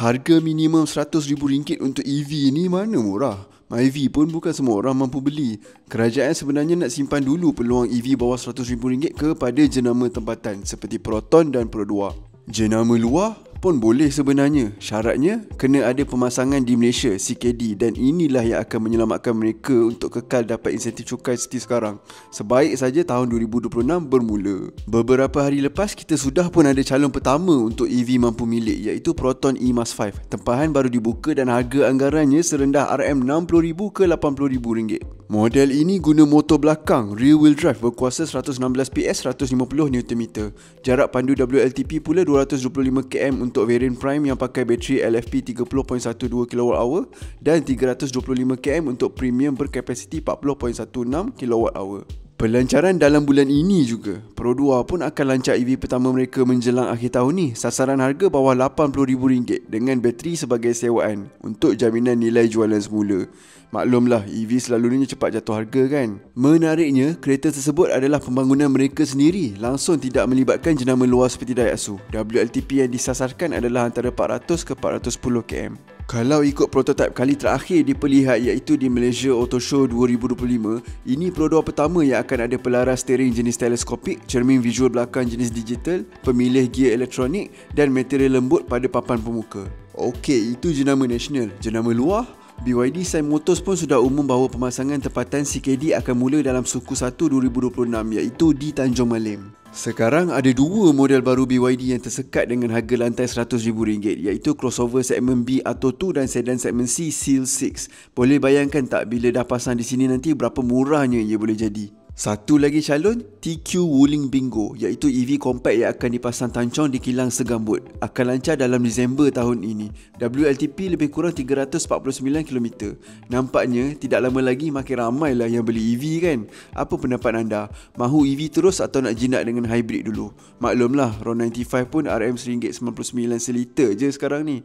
Harga minimum RM100,000 untuk EV ni mana murah? MyEV pun bukan semua orang mampu beli. Kerajaan sebenarnya nak simpan dulu peluang EV bawah RM100,000 kepada jenama tempatan seperti Proton dan Pro 2. Jenama luar pun boleh sebenarnya. Syaratnya kena ada pemasangan di Malaysia, CKD, dan inilah yang akan menyelamatkan mereka untuk kekal dapat insentif cukai seperti sekarang. Sebaik saja tahun 2026 bermula. Beberapa hari lepas kita sudah pun ada calon pertama untuk EV mampu milik, iaitu Proton eMAS5. Tempahan baru dibuka dan harga anggarannya serendah RM60,000 ke RM80,000. Model ini guna motor belakang rear wheel drive berkuasa 116 PS 150 Nm. Jarak pandu WLTP pula 225 km untuk variant Prime yang pakai bateri LFP 30.12 kWh dan 325 km untuk Premium berkapasiti 40.16 kWh. Pelancaran dalam bulan ini juga. Pro 2 pun akan lancar EV pertama mereka menjelang akhir tahun ni. Sasaran harga bawah RM80,000 dengan bateri sebagai sewaan untuk jaminan nilai jualan semula. Maklumlah, EV selalunya cepat jatuh harga kan. Menariknya, kereta tersebut adalah pembangunan mereka sendiri, langsung tidak melibatkan jenama luar seperti Daihatsu. WLTP yang disasarkan adalah antara 400 ke 410 km. Kalau ikut prototipe kali terakhir diperlihat iaitu di Malaysia Auto Show 2025, ini Pro 2 pertama yang akan ada pelaras steering jenis teleskopik, cermin visual belakang jenis digital, pemilih gear elektronik dan material lembut pada papan pemuka. Okey, itu jenama nasional. Jenama luar, BYD Sign Motors pun sudah umum bahawa pemasangan tempatan CKD akan mula dalam Suku 1 2026 iaitu di Tanjung Malim. Sekarang ada dua model baru BYD yang tersekat dengan harga lantai RM100,000 iaitu crossover segmen B Atto 2 dan sedan segmen C Seal 6. Boleh bayangkan tak bila dah pasang di sini nanti berapa murahnya ia boleh jadi? Satu lagi calon, TQ Wuling Bingo, iaitu EV compact yang akan dipasang tancung di kilang segambut. Akan lancar dalam Disember tahun ini. WLTP lebih kurang 349 km. Nampaknya tidak lama lagi makin ramailah yang beli EV kan? Apa pendapat anda? Mahu EV terus atau nak jinak dengan hybrid dulu? Maklumlah, RON95 pun RM1.99 seliter je sekarang ni.